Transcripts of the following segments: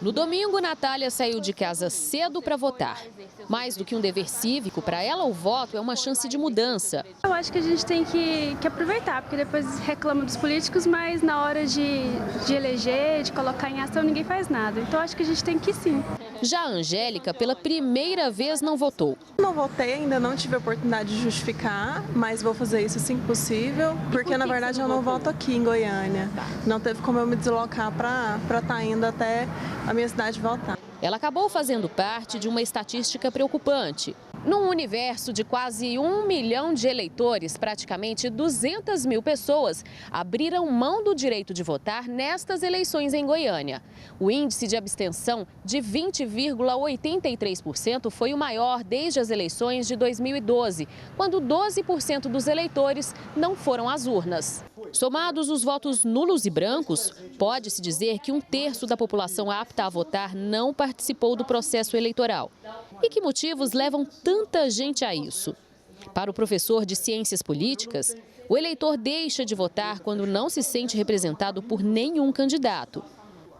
No domingo, Natália saiu de casa cedo para votar. Mais do que um dever cívico, para ela o voto é uma chance de mudança. Eu acho que a gente tem que aproveitar, porque depois reclama dos políticos, mas na hora de eleger, de colocar em ação, ninguém faz nada. Então acho que a gente tem que ir sim. Já a Angélica, pela primeira vez, não votou. Não votei, ainda não tive a oportunidade de justificar, mas vou fazer isso assim que possível, porque na verdade eu não voto aqui em Goiânia. Não teve como eu me deslocar para estar indo até a minha cidade votar. Ela acabou fazendo parte de uma estatística preocupante. Num universo de quase 1 milhão de eleitores, praticamente 200 mil pessoas abriram mão do direito de votar nestas eleições em Goiânia. O índice de abstenção de 20,83% foi o maior desde as eleições de 2012, quando 12% dos eleitores não foram às urnas. Somados os votos nulos e brancos, pode-se dizer que 1/3 da população apta a votar não participou do processo eleitoral. E que motivos levam tanta gente a isso? Para o professor de Ciências Políticas, o eleitor deixa de votar quando não se sente representado por nenhum candidato.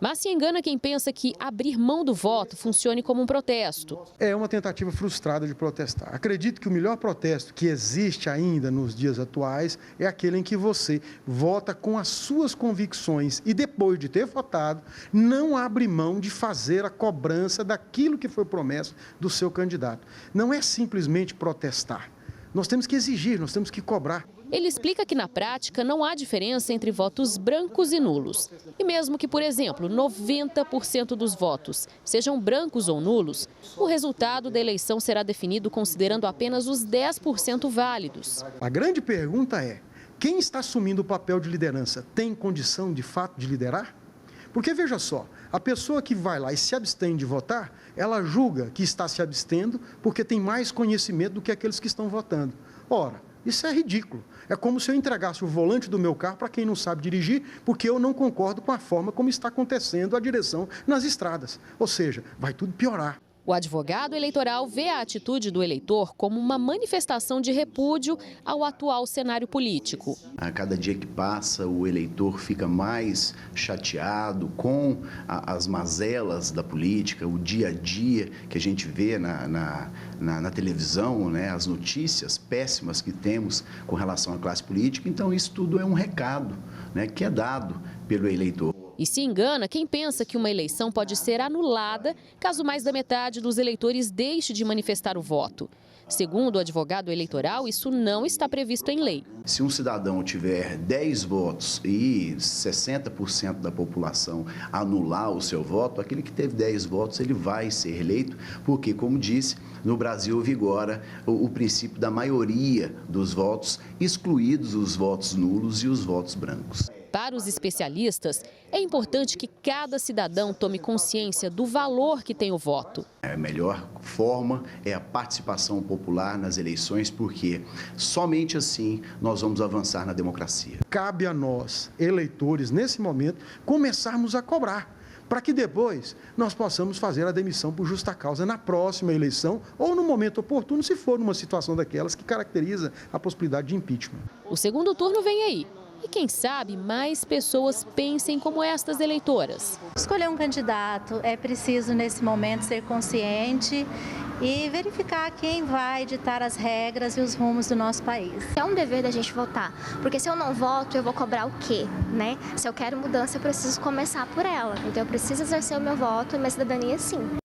Mas se engana quem pensa que abrir mão do voto funcione como um protesto. É uma tentativa frustrada de protestar. Acredito que o melhor protesto que existe ainda nos dias atuais é aquele em que você vota com as suas convicções e depois de ter votado, não abre mão de fazer a cobrança daquilo que foi promessa do seu candidato. Não é simplesmente protestar. Nós temos que exigir, nós temos que cobrar. Ele explica que, na prática, não há diferença entre votos brancos e nulos. E mesmo que, por exemplo, 90% dos votos sejam brancos ou nulos, o resultado da eleição será definido considerando apenas os 10% válidos. A grande pergunta é, quem está assumindo o papel de liderança tem condição, de fato, de liderar? Porque, veja só, a pessoa que vai lá e se abstém de votar, ela julga que está se abstendo porque tem mais conhecimento do que aqueles que estão votando. Ora, isso é ridículo. É como se eu entregasse o volante do meu carro para quem não sabe dirigir, porque eu não concordo com a forma como está acontecendo a direção nas estradas. Ou seja, vai tudo piorar. O advogado eleitoral vê a atitude do eleitor como uma manifestação de repúdio ao atual cenário político. A cada dia que passa, o eleitor fica mais chateado com as mazelas da política, o dia a dia que a gente vê na televisão, né, as notícias péssimas que temos com relação à classe política. Então, isso tudo é um recado, né, que é dado pelo eleitor. E se engana quem pensa que uma eleição pode ser anulada caso mais da metade dos eleitores deixe de manifestar o voto. Segundo o advogado eleitoral, isso não está previsto em lei. Se um cidadão tiver 10 votos e 60% da população anular o seu voto, aquele que teve 10 votos ele vai ser eleito, porque, como disse, no Brasil vigora o princípio da maioria dos votos, excluídos os votos nulos e os votos brancos. Para os especialistas, é importante que cada cidadão tome consciência do valor que tem o voto. A melhor forma é a participação popular nas eleições, porque somente assim nós vamos avançar na democracia. Cabe a nós, eleitores, nesse momento, começarmos a cobrar, para que depois nós possamos fazer a demissão por justa causa na próxima eleição ou no momento oportuno, se for numa situação daquelas que caracteriza a possibilidade de impeachment. O segundo turno vem aí. E quem sabe mais pessoas pensem como estas eleitoras. Escolher um candidato é preciso, nesse momento, ser consciente e verificar quem vai ditar as regras e os rumos do nosso país. É um dever da gente votar, porque se eu não voto, eu vou cobrar o quê, né? Se eu quero mudança, eu preciso começar por ela. Então eu preciso exercer o meu voto e minha cidadania sim.